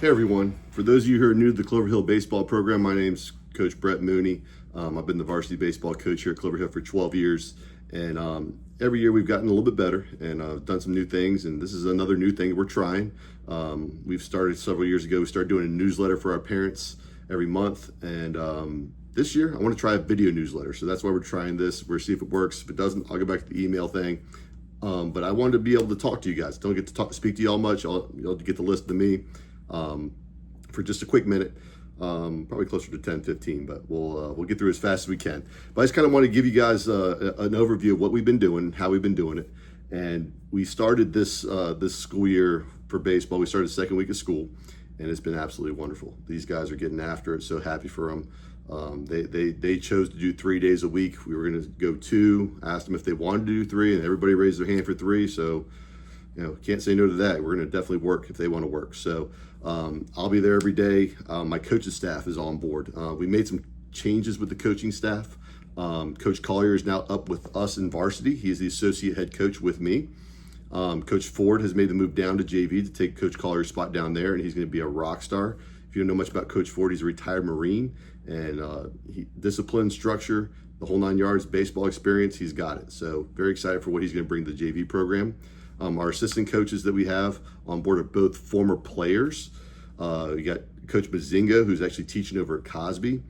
Hey everyone, for those of you who are new to the Clover Hill baseball program, my name's Coach Brett Mooney. I've been the varsity baseball coach here at Clover Hill for 12 years, and every year we've gotten a little bit better and done some new things, and this is another new thing we're trying. We've started several years ago. We started doing a newsletter for our parents every month, and this year I want to try a video newsletter, so that's why we're trying this. We'll see if it works. If it doesn't, I'll go back to the email thing. But I wanted to be able to talk to you guys. Don't get to speak to y'all much. You'll get to listen to me for just a quick minute, probably closer to 10, 15, but we'll get through as fast as we can. But I just kind of want to give you guys an overview of what we've been doing, how we've been doing it. And we started this school year for baseball. We started the second week of school, and it's been absolutely wonderful. These guys are getting after it. So happy for them. They chose to do 3 days a week. We were going to go 2, asked them if they wanted to do 3, and everybody raised their hand for 3. So, can't say no to that. We're going to definitely work if they want to work. So I'll be there every day. My coaching staff is on board. We made some changes with the coaching staff. Coach Collier is now up with us in varsity. He is the associate head coach with me. Coach Ford has made the move down to JV to take Coach Collier's spot down there, and he's going to be a rock star. If you don't know much about Coach Ford, he's a retired Marine, and discipline, structure, the whole 9 yards, baseball experience, he's got it. So very excited for what he's going to bring to the JV program. Our assistant coaches that we have on board are both former players. We got Coach Bazinga, who's actually teaching over at Cosby.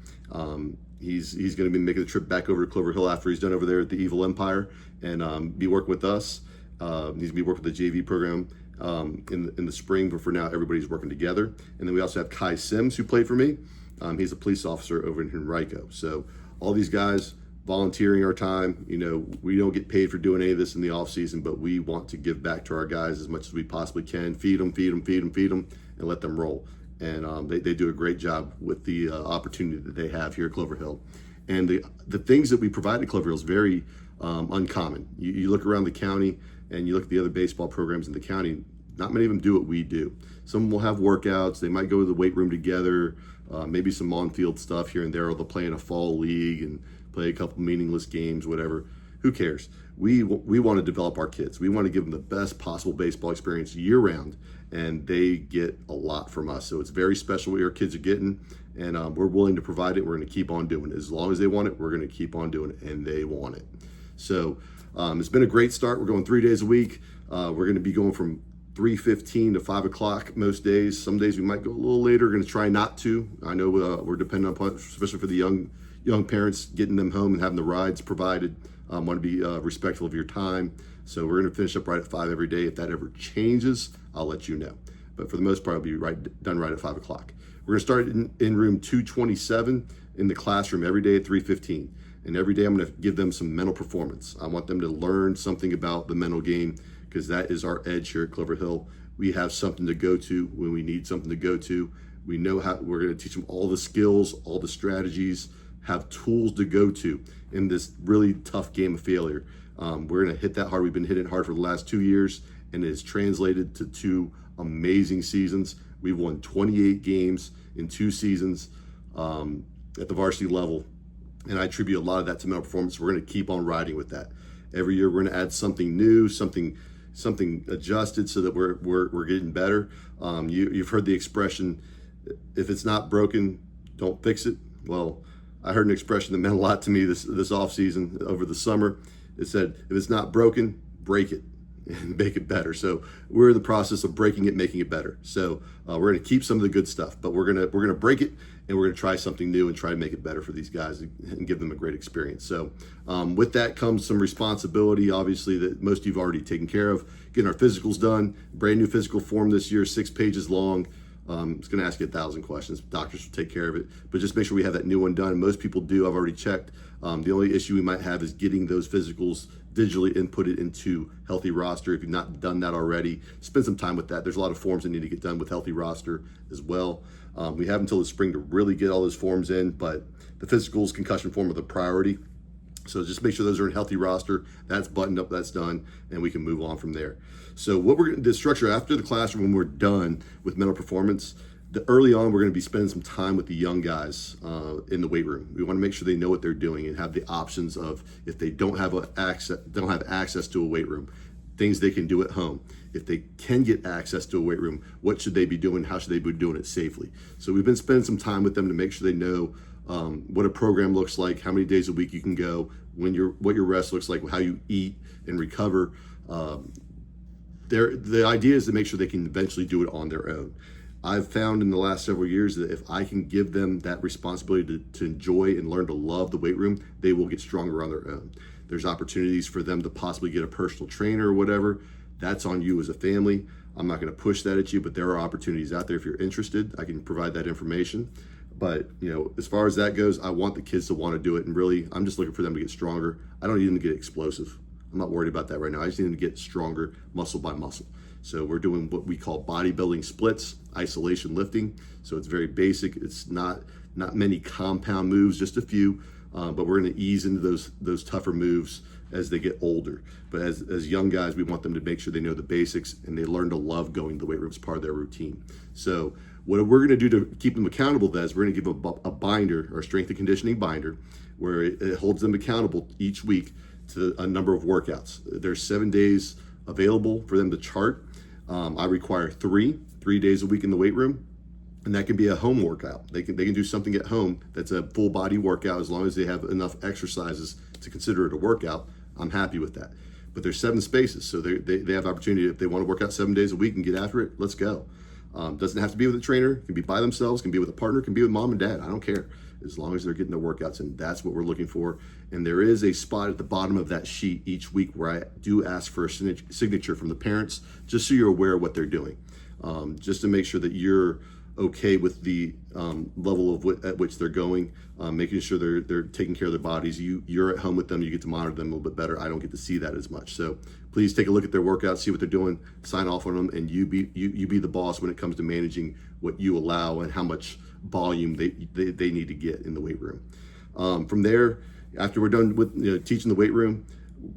He's going to be making the trip back over to Clover Hill after he's done over there at the Evil Empire and be working with us. He's going to be working with the JV program in the spring, but for now everybody's working together. And then we also have Kai Sims, who played for me. He's a police officer over in Henrico. So all these guys volunteering our time. We don't get paid for doing any of this in the off season, but we want to give back to our guys as much as we possibly can. Feed them, and let them roll. And they do a great job with the opportunity that they have here at Clover Hill. And the things that we provide at Clover Hill is very uncommon. You look around the county and you look at the other baseball programs in the county, not many of them do what we do. Some will have workouts. They might go to the weight room together, maybe some on-field stuff here and there, or they'll play in a fall league and play a couple meaningless games, whatever. Who cares? We want to develop our kids. We want to give them the best possible baseball experience year-round, and they get a lot from us. So it's very special what our kids are getting, and we're willing to provide it. We're going to keep on doing it. As long as they want it, we're going to keep on doing it, and they want it. So it's been a great start. We're going 3 days a week. We're going to be going from 3:15 to 5 o'clock most days. Some days we might go a little later. We're going to try not to. I know we're dependent upon, especially for the young parents, getting them home and having the rides provided. Want to be respectful of your time. So we're going to finish up right at 5 every day. If that ever changes, I'll let you know. But for the most part, I'll be done right at 5 o'clock. We're going to start in room 227 in the classroom every day at 3:15. And every day I'm going to give them some mental performance. I want them to learn something about the mental game, because that is our edge here at Clover Hill. We have something to go to when we need something to go to. We know how we're going to teach them all the skills, all the strategies, have tools to go to in this really tough game of failure. We're going to hit that hard. We've been hitting hard for the last 2 years, and it has translated to 2 amazing seasons. We've won 28 games in 2 seasons at the varsity level, and I attribute a lot of that to mental performance. We're going to keep on riding with that. Every year we're going to add something new, something adjusted, so that we're getting better. You've heard the expression, if it's not broken, don't fix it. Well, I heard an expression that meant a lot to me this off season over the summer. It said, if it's not broken, break it and make it better. So we're in the process of breaking it, making it better. So we're going to keep some of the good stuff, but we're going to break it, and we're going to try something new and try to make it better for these guys and give them a great experience. So with that comes some responsibility, obviously, that most of you've already taken care of. Getting our physicals done, brand new physical form this year, 6 pages long. It's going to ask you 1,000 questions. Doctors will take care of it, but just make sure we have that new one done. Most people do. I've already checked. The only issue we might have is getting those physicals digitally inputted into Healthy Roster. If you've not done that already, spend some time with that. There's a lot of forms that need to get done with Healthy Roster as well. We have until the spring to really get all those forms in, but the physicals, concussion form are the priority. So just make sure those are in Healthy Roster. That's buttoned up, that's done, and we can move on from there. So what the structure after the classroom, when we're done with mental performance, early on we're going to be spending some time with the young guys in the weight room. We want to make sure they know what they're doing and have the options of, if they don't have access to a weight room, things they can do at home. If they can get access to a weight room, what should they be doing? How should they be doing it safely? So we've been spending some time with them to make sure they know what a program looks like, how many days a week you can go, what your rest looks like, how you eat and recover. The idea is to make sure they can eventually do it on their own. I've found in the last several years that if I can give them that responsibility to enjoy and learn to love the weight room, they will get stronger on their own. There's opportunities for them to possibly get a personal trainer or whatever. That's on you as a family. I'm not going to push that at you, but there are opportunities out there. If you're interested, I can provide that information. But, as far as that goes, I want the kids to want to do it. And really, I'm just looking for them to get stronger. I don't need them to get explosive. I'm not worried about that right now. I just need them to get stronger muscle by muscle. So we're doing what we call bodybuilding splits, isolation lifting. So it's very basic. It's not many compound moves, just a few. But we're going to ease into those tougher moves as they get older. But as young guys, we want them to make sure they know the basics and they learn to love going to the weight room as part of their routine. So what we're going to do to keep them accountable to that is we're going to give a binder, or strength and conditioning binder, where it holds them accountable each week to a number of workouts. There's 7 days available for them to chart. I require three days a week in the weight room. And that can be a home workout. They can do something at home that's a full body workout, as long as they have enough exercises to consider it a workout. I'm happy with that. But there's 7 spaces, so they have opportunity. If they want to work out 7 days a week and get after it, let's go. Doesn't have to be with a trainer. It can be by themselves. Can be with a partner. Can be with mom and dad. I don't care, as long as they're getting their workouts in. That's what we're looking for. And there is a spot at the bottom of that sheet each week where I do ask for a signature from the parents, just so you're aware of what they're doing, just to make sure that you're okay with the level at which they're going, making sure they're taking care of their bodies. You're at home with them, you get to monitor them a little bit better. I don't get to see that as much. So please take a look at their workouts, see what they're doing, sign off on them, and you be the boss when it comes to managing what you allow and how much volume they need to get in the weight room. From there, after we're done with teaching the weight room,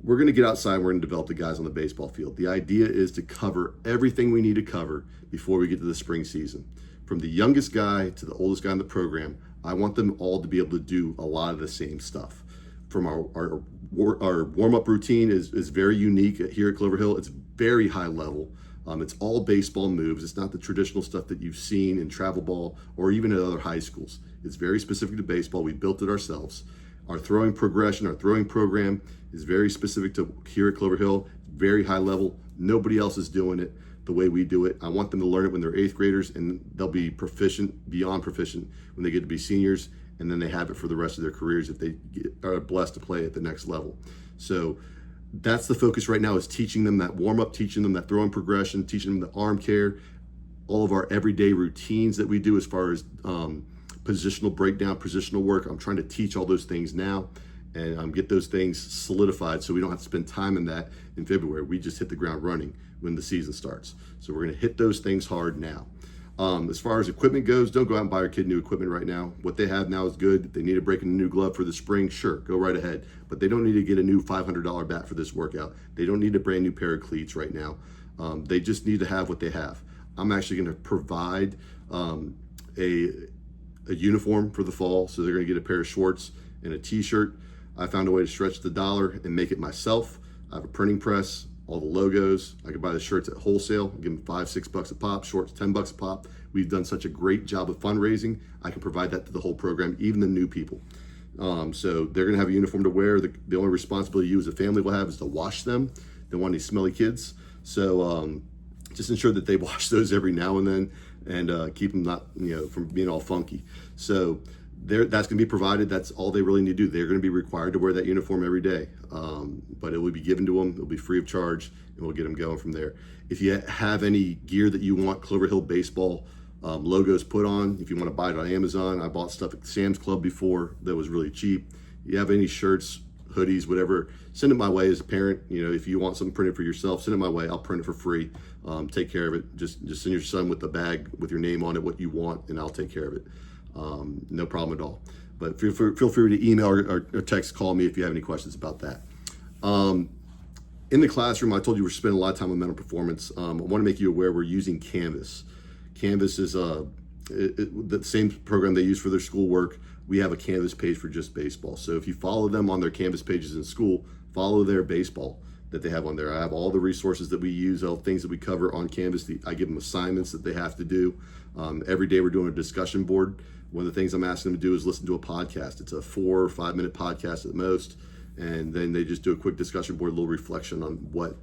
we're going to get outside. We're going to develop the guys on the baseball field. The idea is to cover everything we need to cover before we get to the spring season. From the youngest guy to the oldest guy in the program, I want them all to be able to do a lot of the same stuff. From our warm-up routine is very unique here at Clover Hill. It's very high level. It's all baseball moves. It's not the traditional stuff that you've seen in travel ball or even at other high schools. It's very specific to baseball. We built it ourselves. Our throwing progression, our throwing program is very specific to here at Clover Hill. Very high level. Nobody else is doing it the way we do it. I want them to learn it when they're 8th graders, and they'll be proficient, beyond proficient, when they get to be seniors, and then they have it for the rest of their careers if they are blessed to play at the next level. So that's the focus right now, is teaching them that warm-up, teaching them that throwing progression, teaching them the arm care, all of our everyday routines that we do as far as positional breakdown, positional work. I'm trying to teach all those things now and get those things solidified so we don't have to spend time in that in February. We just hit the ground running when the season starts. So we're going to hit those things hard now. As far as equipment goes, don't go out and buy your kid new equipment right now. What they have now is good. If they need to break in a new glove for the spring, sure, go right ahead. But they don't need to get a new $500 bat for this workout. They don't need a brand new pair of cleats right now. They just need to have what they have. I'm actually going to provide a uniform for the fall, so they're going to get a pair of shorts and a t-shirt. I found a way to stretch the dollar and make it myself. I have a printing press, all the logos. I could buy the shirts at wholesale, give them $5-6 a pop, shorts $10 a pop. We've done such a great job of fundraising. I can provide that to the whole program, even the new people. So they're gonna have a uniform to wear. The only responsibility you as a family will have is to wash them. They want any smelly kids. So just ensure that they wash those every now and then, and keep them not, from being all funky. So that's going to be provided. That's all they really need to do. They're going to be required to wear that uniform every day, but it will be given to them. It'll be free of charge, and we'll get them going from there. If you have any gear that you want Clover Hill baseball logos put on, if you want to buy it on Amazon, I bought stuff at Sam's Club before that was really cheap. You have any shirts, hoodies, whatever, send it my way as a parent. If you want something printed for yourself, send it my way. I'll print it for free. Take care of it. Just send your son with the bag with your name on it, what you want, and I'll take care of it. No problem at all. But feel free to email or text, call me if you have any questions about that. In the classroom, I told you we're spending a lot of time on mental performance. I want to make you aware we're using Canvas. Canvas is the same program they use for their schoolwork. We have a Canvas page for just baseball. So if you follow them on their Canvas pages in school, follow their baseball that they have on there. I have all the resources that we use, all the things that we cover on Canvas. I give them assignments that they have to do. Every day we're doing a discussion board. One of the things I'm asking them to do is listen to a podcast. It's a 4 or 5 minute podcast at most. And then they just do a quick discussion board, a little reflection on what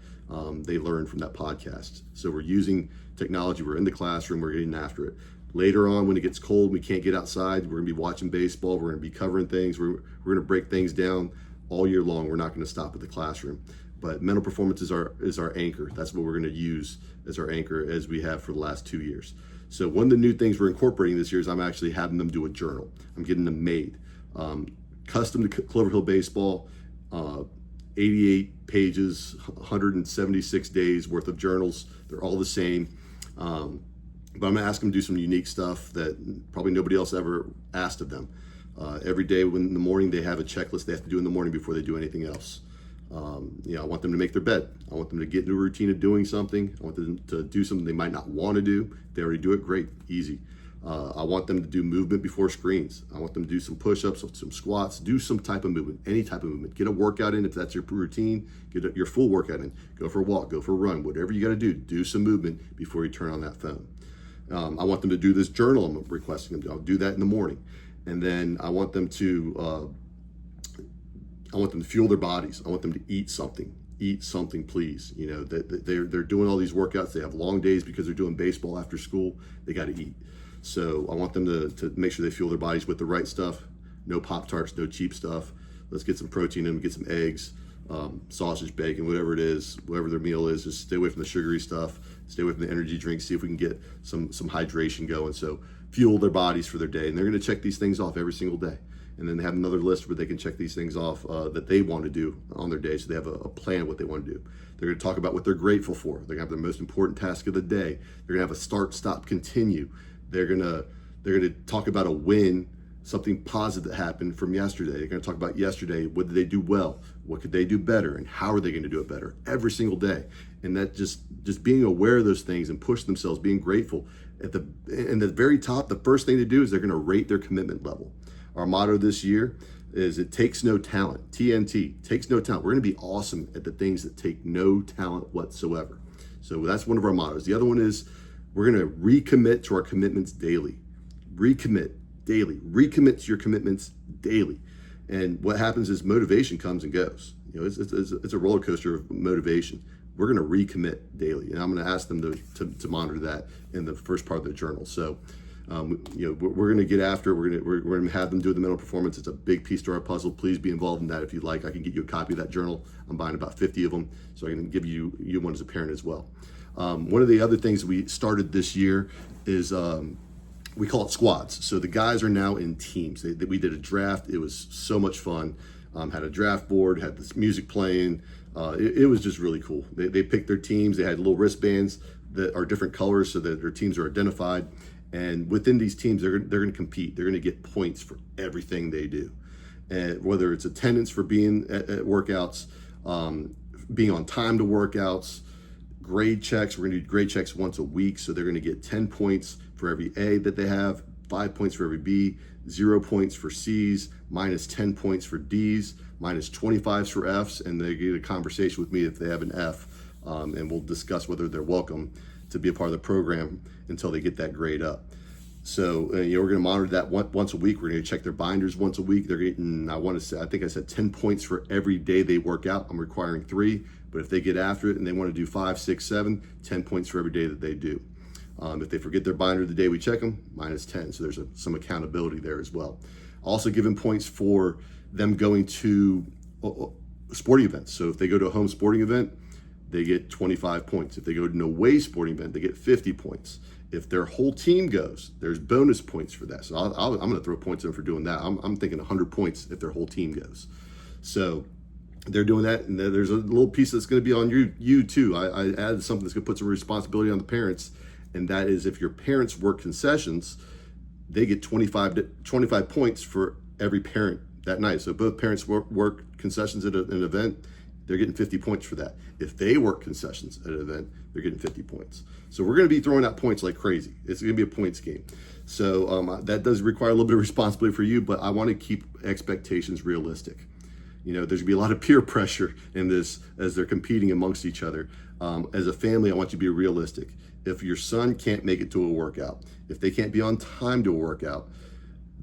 they learned from that podcast. So we're using technology. We're in the classroom. We're getting after it. Later on, when it gets cold, we can't get outside. We're going to be watching baseball. We're going to be covering things. We're going to break things down all year long. We're not going to stop at the classroom. But mental performance is our anchor. That's what we're going to use as our anchor, as we have for the last 2 years. So one of the new things we're incorporating this year is I'm actually having them do a journal. I'm getting them made. Custom to Clover Hill Baseball, 88 pages, 176 days worth of journals. They're all the same. But I'm gonna ask them to do some unique stuff that probably nobody else ever asked of them. Every day in the morning, they have a checklist they have to do in the morning before they do anything else. I want them to make their bed. I want them to get into a routine of doing something. I want them to do something they might not want to do. If they already do it, great, easy. I want them to do movement before screens. I want them to do some push-ups, some squats, do some type of movement, any type of movement. Get a workout in if that's your routine. Get your full workout in. Go for a walk, go for a run, whatever you got to do some movement before you turn on that phone. I want them to do this journal I'm requesting them to. I'll do that in the morning. And then I want them to fuel their bodies. I want them to eat something. Eat something, please. They're doing all these workouts. They have long days because they're doing baseball after school. They got to eat. So I want them to make sure they fuel their bodies with the right stuff. No Pop-Tarts, no cheap stuff. Let's get some protein in them, get some eggs, sausage, bacon, whatever it is, whatever their meal is. Just stay away from the sugary stuff. Stay away from the energy drinks. See if we can get some hydration going. So fuel their bodies for their day. And they're going to check these things off every single day. And then they have another list where they can check these things off that they want to do on their day. So they have a plan of what they want to do. They're going to talk about what they're grateful for. They're going to have their most important task of the day. They're going to have a start, stop, continue. They're going to talk about a win, something positive that happened from yesterday. They're going to talk about yesterday. What did they do well? What could they do better? And how are they going to do it better every single day? And that just being aware of those things and push themselves, being grateful. At the very top, the first thing to do is they're going to rate their commitment level. Our motto this year is it takes no talent. TNT, takes no talent. We're going to be awesome at the things that take no talent whatsoever. So that's one of our mottos. The other one is we're going to recommit to our commitments daily. Recommit daily. Recommit to your commitments daily. And what happens is motivation comes and goes. It's a roller coaster of motivation. We're going to recommit daily. And I'm going to ask them to monitor that in the first part of the journal. So we're going to get after it. We're going to have them do the mental performance. It's a big piece to our puzzle. Please be involved in that if you'd like. I can get you a copy of that journal. I'm buying about 50 of them, so I can give you one as a parent as well. One of the other things we started this year is we call it squads. So the guys are now in teams. We did a draft. It was so much fun. Had a draft board, had this music playing. It was just really cool. They picked their teams. They had little wristbands that are different colors so that their teams are identified. And within these teams, they're going to compete. They're going to get points for everything they do. And whether it's attendance for being at workouts, being on time to workouts, grade checks. We're going to do grade checks once a week. So they're going to get 10 points for every A that they have, 5 points for every B, 0 points for C's, minus 10 points for D's, minus 25s for F's. And they get a conversation with me if they have an F. And we'll discuss whether they're welcome to be a part of the program until they get that grade up. So we're going to monitor that once a week. We're going to check their binders once a week. They're getting, I think I said 10 points for every day they work out. I'm requiring 3, but if they get after it and they want to do 5, 6, 7, 10 points for every day that they do. If they forget their binder the day we check them, minus 10. So there's some accountability there as well. Also giving points for them going to sporting events. So if they go to a home sporting event, they get 25 points. If they go to an away sporting event, they get 50 points. If their whole team goes, there's bonus points for that. So I'm going to throw points in for doing that. I'm thinking 100 points if their whole team goes. So they're doing that, and there's a little piece that's going to be on you too. I added something that's going to put some responsibility on the parents, and that is if your parents work concessions, they get 25 points for every parent that night. So if both parents work concessions at an event, they're getting 50 points for that. If they work concessions at an event, they're getting 50 points. So we're going to be throwing out points like crazy. It's going to be a points game. So that does require a little bit of responsibility for you, but I want to keep expectations realistic. There's gonna be a lot of peer pressure in this as they're competing amongst each other. As a family, I want you to be realistic. If your son can't make it to a workout, if they can't be on time to a workout,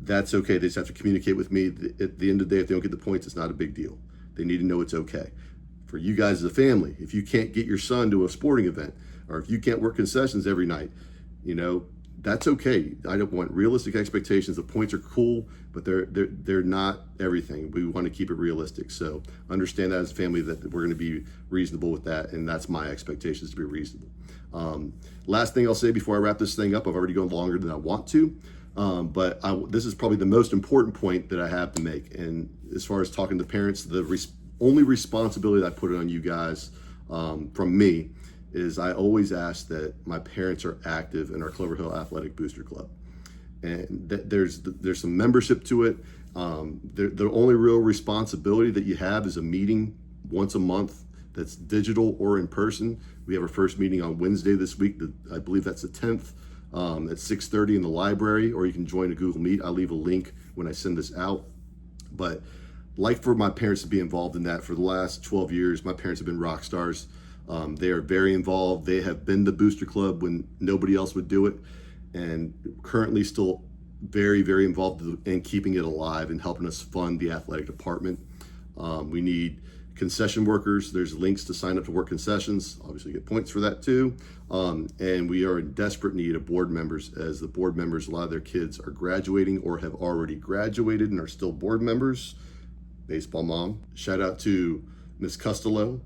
that's okay. They just have to communicate with me. At the end of the day, if they don't get the points, it's not a big deal. They need to know it's okay. For you guys as a family, if you can't get your son to a sporting event, or if you can't work concessions every night, that's okay. I don't want realistic expectations. The points are cool, but they're not everything. We want to keep it realistic. So understand that as a family that we're going to be reasonable with that, and that's my expectations, to be reasonable. Last thing I'll say before I wrap this thing up, I've already gone longer than I want to, but this is probably the most important point that I have to make. And as far as talking to parents, the only responsibility that I put it on you guys from me is I always ask that my parents are active in our Clover Hill Athletic Booster Club. And there's some membership to it. The only real responsibility that you have is a meeting once a month that's digital or in person. We have our first meeting on Wednesday this week. I believe that's the 10th at 6:30 in the library, or you can join a Google Meet. I'll leave a link when I send this out. But like for my parents to be involved in that, for the last 12 years, my parents have been rock stars. They are very involved. They have been the Booster Club when nobody else would do it, and currently still very, very involved in keeping it alive and helping us fund the athletic department. We need concession workers. There's links to sign up to work concessions. Obviously get points for that too. And we are in desperate need of board members, as the board members, a lot of their kids are graduating or have already graduated and are still board members. Baseball mom. Shout out to Miss Costello.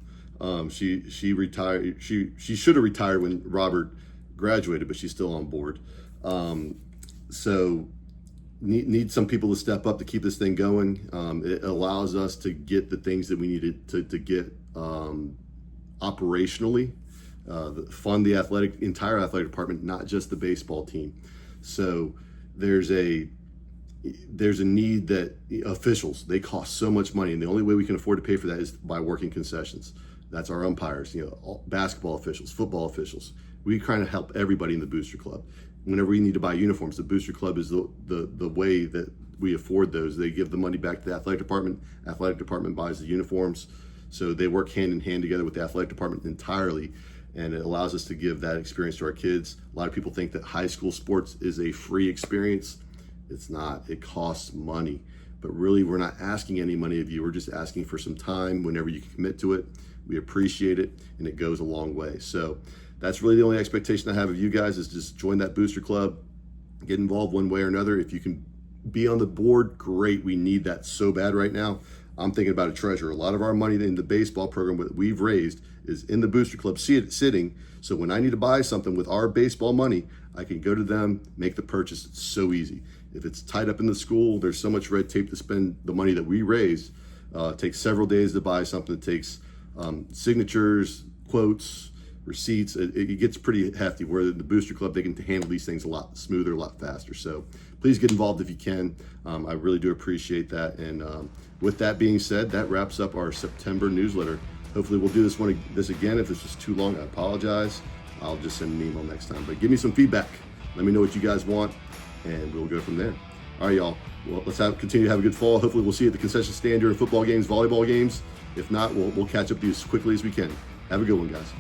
She retired. She should have retired when Robert graduated, but she's still on board. So need some people to step up to keep this thing going. It allows us to get the things that we needed to get operationally, fund the entire athletic department, not just the baseball team. So there's a need that officials, they cost so much money, and the only way we can afford to pay for that is by working concessions. That's our umpires, basketball officials, football officials. We kind of help everybody in the Booster Club. Whenever we need to buy uniforms, the Booster Club is the way that we afford those. They give the money back to the athletic department. Athletic department buys the uniforms. So they work hand in hand together with the athletic department entirely, and it allows us to give that experience to our kids. A lot of people think that high school sports is a free experience. It's not. It costs money. But really, we're not asking any money of you. We're just asking for some time whenever you can commit to it. We appreciate it, and it goes a long way. So that's really the only expectation I have of you guys, is just join that Booster Club, get involved one way or another. If you can be on the board, great. We need that so bad right now. I'm thinking about a treasurer. A lot of our money in the baseball program that we've raised is in the Booster Club sitting. So when I need to buy something with our baseball money, I can go to them, make the purchase. It's so easy. If it's tied up in the school, there's so much red tape to spend the money that we raise. It takes several days to buy something. It takes signatures, quotes, receipts. It gets pretty hefty. Where the Booster Club, they can handle these things a lot smoother, a lot faster. So please get involved if you can. I really do appreciate that. And with that being said, that wraps up our September newsletter. Hopefully we'll do this again. If it's just too long, I apologize. I'll just send an email next time. But give me some feedback. Let me know what you guys want, and we'll go from there. All right, y'all. Well, let's continue to have a good fall. Hopefully we'll see you at the concession stand during football games, volleyball games. If not, we'll catch up with you as quickly as we can. Have a good one, guys.